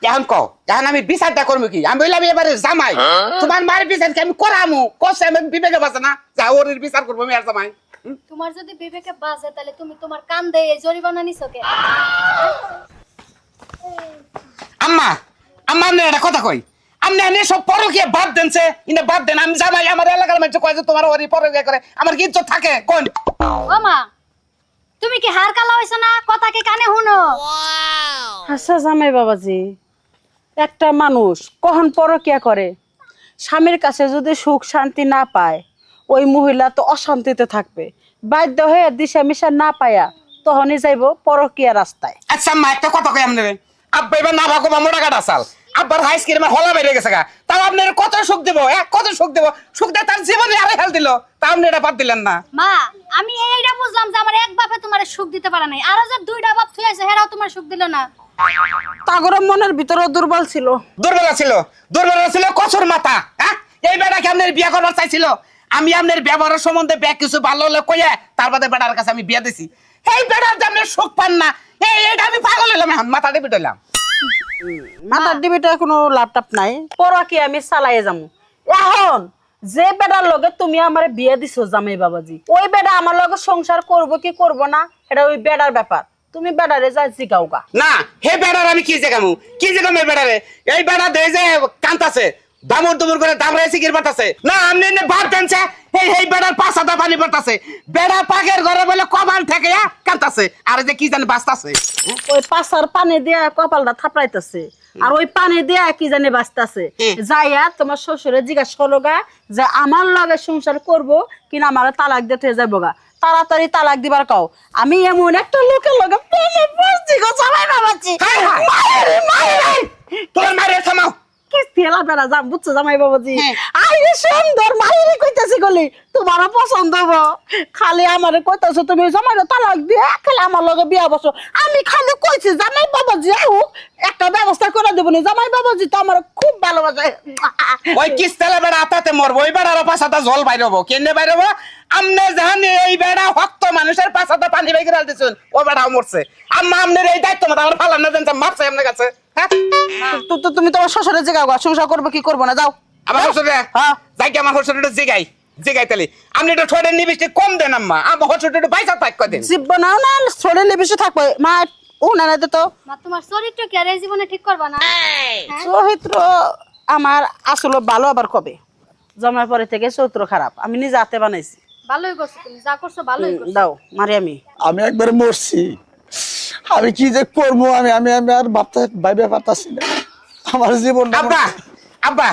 এখন কও এখন আমি বিচারটা করবো কি আমি বললাম এবারে জামাই তোমার মায়ের বিচার কি আমি করামু কষ্ট আমি বিবেকে বাঁচে না যা ওর বিচার করবো আমি আর জামাই তোমার যদি বিবেকে বাজে তাহলে তুমি তোমার কান দিয়ে এই জরিমানা নিছো কে? আম্মা আম্মা আপনি একটা কথা কই আপনি এনে সব পরকিয়া বাদ দেনছে ইনে বাদ দেন আমি জামাই আমার এলাকার মানুষ কয় যে তোমার ওরই পরকিয়া করে আমার কি ইজ্জত থাকে কোন ও মা তুমি কি হার কালা হইছো না কথা কি কানে শুনো? আচ্ছা জামাই বাবাজি, একটা মানুষ কখন পরকিয়া করে স্বামীর কাছে যদি সুখ শান্তি না পায় ওই মহিলা তো অশান্তিতে থাকবে, বাধ্য হয়ে দিশা মিশা না পায়া তখনই যাইব পরকিয়া রাস্তায়। আচ্ছা আম্মা একটা কথা কই আপনি আব্বা এবার না ভাগো মোটা কাটা চাল আব্বার হাইস কিরমা হলা বেড়ে গেছে গা তাও আপনার কত সুখ দেব কত সুখ দেব সুখ দিয়ে তার জীবনে আরে হেল দিল তা আপনি এটা বাদ দিলেন না মা আমি এইটা বুঝলাম যে আমার এক বাপে তোমার সুখ দিতে পারে নাই আর যে দুইটা বাপ থুইছে হেরাও তোমার সুখ দিল না। তাগর মনের ভিতরে দুর্বল ছিল দুর্বল ছিল কচুর মাথা হ্যাঁ এই বেটাকে আপনার বিয়ে করবার চাইছিল আমি আপনার ব্যবহারের সম্বন্ধে ব্যাগ কিছু ভালো হলে কইয়া তার বাদে বেটার কাছে আমি বিয়ে দিছি এই বেটার যে আপনি সুখ পান না এইটা আমি পাগল হইলাম এখন মাথা দিয়ে পিটাইলাম মাথার ডিবিটা কোনো ল্যাপটপ নাই, পরকিয়া আমি চালাইয়ে যাবো। এখন যে বেটার লগে তুমি আমার বিয়ে দিছো জামাই বাবাজি ওই বেটা আমার লগে সংসার করবো কি করবো না এটা ওই বেটার ব্যাপার, তুমি বেটারে যা জিগাও গা। না হে বেড়ার আমি কি জায়গামু এই বেড়ারে এই বেড়া দেয় যে কান্তাছে দামুর দুমুর করে দামড়াই সিকির বাতাছে না আপনি এনে বাদ দেনছে এই বেড়ার পাঁচাটা পানি পড়তাছে বেড়া পাকের ঘরে বলে কমাল থেকে কান্তাছে আর যে কি জানি বাঁচতাছে ওই পাশার পানি দিয়া কপালটা থাপড়াইতেছে আর ওই পানি দিয়া কি জানি বাঁচতাছে যাইয়া তোমার শ্বশুরে জিজ্ঞাসা করো গা যে আমার লগে সংসার করবো কিনা আমার তালাক দিতে যাবো গা, তাড়াতাড়ি তালাক দিবার কাও। আমি এমন একটা লোকের লগে প্রেমে পড়ছি গো জামাই বাবাজি। তোর মারে থামাও কিস্তিলা বেড়া যাম বুঝছো জামাই বাবাজি আইরে সুন্দর মাইরে কইতাছি গলি তোমারও পছন্দ হবো, খালি আমারে কইতাছো তুমি জামাইরে তালাক দিয়ে খালি আমার লগে বিয়া বসো। আমি খালি কইছি জামাই বাবাজি আও একটা ব্যবস্থা করে দেবো না, জামাই বাবাজি তো আমার খুব ভালোবাসে। ওই কিস্তালা বেড়া আতাতে মরবো ওই বেড়ার পাঁচাটা জল বাইরবো কেনে বাইরবো আমনে জানি এই বেড়া ভক্ত মানুষের পাঁচাটা পানি বাইকে রাল দিচ্ছেন ও বেড়াও মরছে আম্মা আমনের এই দায়িত্ব মতো আমার ফালান না দেন মারছে আপনার কাছে হ্যাঁ তুমি তোমার শ্বশুরের জিগাও গা, সংসার করবে কি করবো না যাও। আমার শ্বশুরে হ্যাঁ যাই কি আমার শ্বশুরে জিগাই তালি আপনি একটু ঠোঁটের নিবিষ্টি কম দেন আম্মা আমার শ্বশুরে একটু বাইসা থাক দেন জিব্ব না না ছড়ে বেশি থাকবে মা ও না না তো মা তোমার চরিত্র কি আর এই জীবনে ঠিক করবা না? চরিত্র আমার আসলে ভালো আবার কবে জমার পরে থেকে চরিত্র খারাপ আমি নিজে হাতে বানাইছি। ভালোই করছো তুমি যা করছো ভালোই করছো। দাও মারি আমি একবারে মরছি, আমি কি যে করবো আমি আমি আমি আর ভাইবে পারতাছি না আমার জীবনটা। আব্বা আব্বা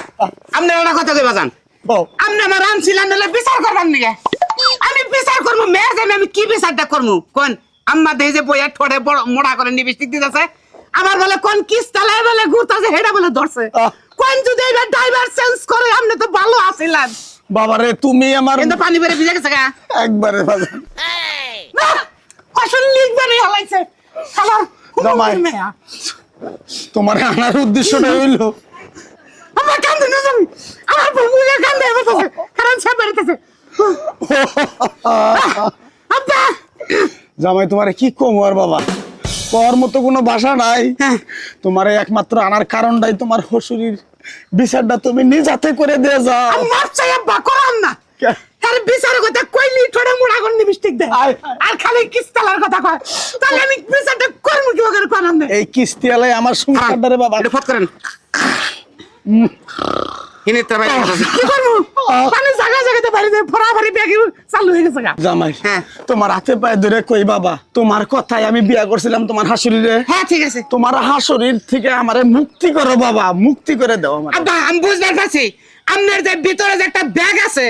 আপনি ওনা কথা কইবা যান আপনি আমার আনছিলেন নালে বিচার করবার নিয়ে আমি বিচার করবো মেয়ে জানি আমি কি বিচারটা করবো কোন আম্মা দেই যে বইয়া ঠোঁটে বড় মোড়া করে নিবিষ্টিক দিতেছে আমার বলে কোন কিস্তালায় বলে ঘুরতাছে হেডা বলে ধরছে কোন যদি এবার ড্রাইভার চেঞ্জ করে আপনি তো ভালো আছিলেন বাবারে তুমি আমার কিন্তু পানি বেরে ভিজে গেছে গা একবারে বাজান আসল লিখবে না হলাইছে শালার জামাই তোমার আনার উদ্দেশ্যটা হইলো আমার কান্দে না যাবি আমার বন্ধুকে কান্দে এসেছে কারণ সে বেরিতেছে আব্বা জামাই তোমারে কি কম আর বাবা কর মতো কোনো ভাষা নাই, তোমারে একমাত্র আনার কারণটাই তোমার শ্বশুরের বিচারটা তুমি নিজ হাতে করে দিয়ে যাও। আমি মাপ চাই আব্বা করাম না তার বিচার কথা কইলি ঠোঁটে মোড়া করে নিবিষ্টিক দে আর খালি কিস্তালার কথা কয় তাহলে আমি বিচারটা করবো কি ওকে করাম না এই কিস্তিয়ালাই আমার সংসারটারে বাবা এটা ফট করেন হিনে তবে কি করবো পানি জায়গা জায়গাতে বাড়ি দেয় ফরাফরি ব্যাগ চালু হয়ে গেছে গা জামাই হ্যাঁ। তোমার হাতে পায়ে ধরে কই বাবা তোমার কথাই আমি বিয়া করছিলাম তোমার হাসুরিরে, হ্যাঁ ঠিক আছে তোমার হাসুরির থেকে আমারে মুক্তি করো বাবা, মুক্তি করে দাও আমার। আব্বা আমি বুঝতে পারছি আপনার যে ভিতরে যে একটা ব্যাগ আছে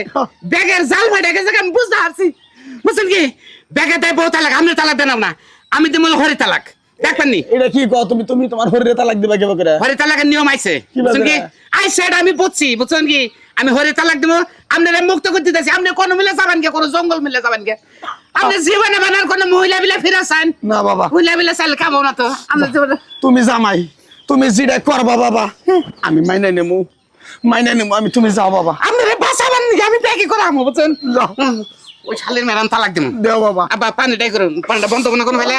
ব্যাগের জাল ফাটে গেছে আমি বুঝতে পারছি বুঝছেন কি ব্যাগে দেয় বউ তালাক আপনি তালাক দেন না আমি তো বলে হরি তালাক দেখবেন নি এটা কি কও তুমি তুমি তোমার হরিরে তালাক দিবা কেবা করে? হরি তালাকের নিয়ম আইছে বুঝছেন কি আইছে এটা আমি বুঝছি বুঝছেন কি আমি হরি তালাক দেবো আপনারা মুক্ত করে দিতেছি আপনি কোন মিলে যাবেন কে কোন জঙ্গল মিলে যাবেন কে আপনি জীবনে বানার কোন মহিলা বিলে ফিরে চান না বাবা মহিলা বিলে চাইলে কামো না তো আমরা জীবনে তুমি জামাই তুমি যেটা করবা বাবা আমি মাইনে নেমু আমি তুমি যাও বাবা আপনারা বাঁচাবেন নাকি আমি ব্যাগে করে আমো বুঝছেন যাও ওই শালের ম্যাডাম তালাক দেবো দেও বাবা আব্বা পানিটাই করুন পানিটা বন্ধ করুন কোনো ফেলে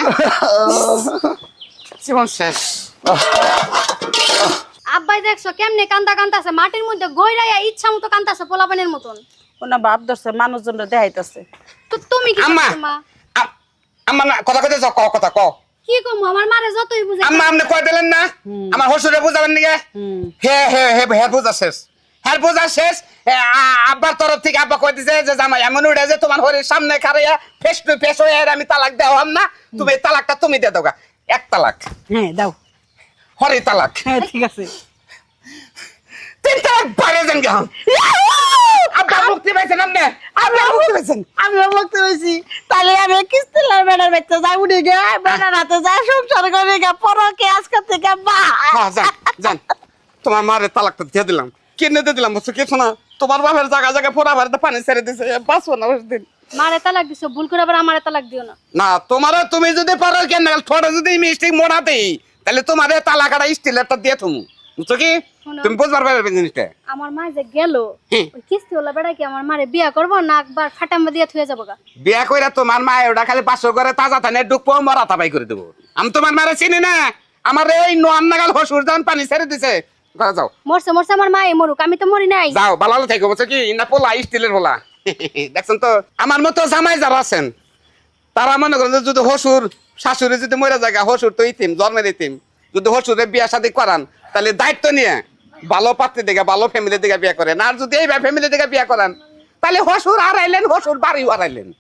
জীবন শেষ দেখছো কেমনে কান্দা কান্দাছে মাটির মধ্যে গইরাইয়া ইচ্ছা মতো কান্দাছে পোলাপানের মতন। ওনা বাপ ধরছে মানুষজন দেখাইতেছে। তো তুমি কি আম্মা করছো মা? আম্মা না কথা কইতে যাও কথা কও কি কমু আমার মারে যতই বুঝাই আম্মা আপনি কই দিলেন না আমার হসুরে বুঝাবেন নাকি হে হে হে হে বুঝা শেষ হ্যাঁ বুঝা শেষ আব্বার তরফ থেকে আব্বা কই দিছে যে জামাই এমন উড়ে যে তোমার হরির সামনে খাড়াইয়া ফেস টু ফেস হয়ে আমি তালাক দেওয়াম না তুমি এই তালাকটা তুমি দিয়ে দাও এক তালাক হ্যাঁ দাও। হরি তালাক হ্যাঁ ঠিক আছে। 3 তালাক বাইরে যান গা আব্বা মুক্তি পাইছেন আপনি আব্বা মুক্তি পাইছেন আমিও বলতে পেরেছি তাহলে আমি কিস্তিলার বেড়ার বাচ্চা যাই উঠে গে বেড়ার হাতে যা সংসার করে গে পরকে আজকে থেকে বা হ্যাঁ যান তোমার মারে তালাকটা দিয়ে দিলাম কিনে দিয়ে দিলাম বুঝছো কিছু না তোমার বাপের জায়গা জায়গায় পোড়া বাড়িতে পানি ছেড়ে দিছে বাঁচবো না দিন মারে তালাক দিছো ভুল করে আবার আমারে তালাক দিও না। না তোমার তুমি যদি পারো কেন ঠোঁটে যদি মিস্টেক মোড়াতে তাহলে তোমার তালাকাটা স্টিলেরটা দিয়ে তুমি বুঝছো কি শোনো। তুমি বুঝবার পারবে জিনিসটা আমার মা যে গেল হুম। ওই কিস্তি ওলা বেড়া কি আমার মারে বিয়া করবো না একবার ফাটাম্বা দিয়ে থুয়ে যাবো গা? বিয়া কইরা তোমার মা ওটা খালি 500 করে তাজা থানে ডুববো মরা তাবাই করে দেবো আমি তোমার মারে চিনি না আমার এই নোয়ান নাগাল হসুর যখন পানি ছেড়ে দিছে ঘরে যাও মরছে মরছে আমার মা মরুক আমি তো মরি নাই। যাও ভালো থাকো বুঝছো কি না পোলা স্টিলের পোলা দেখছেন তো আমার মতো জামাই যারা আছেন তারা মনে করেন যে যদি হসুর শাশুড়ি যদি মরে জায়গা হসুর তো ইতিম জন্মের ইতিম যদি হসুরে বিয়া শাদী করান তাহলে দায়িত্ব নিয়ে ভালো পাত্রী দেখে ভালো ফ্যামিলি দেখে বিয়া করেন আর যদি এই ফ্যামিলি দেখে বিয়া করান তাহলে হসুর হারাইলেন হসুর বাড়িও হারাইলেন।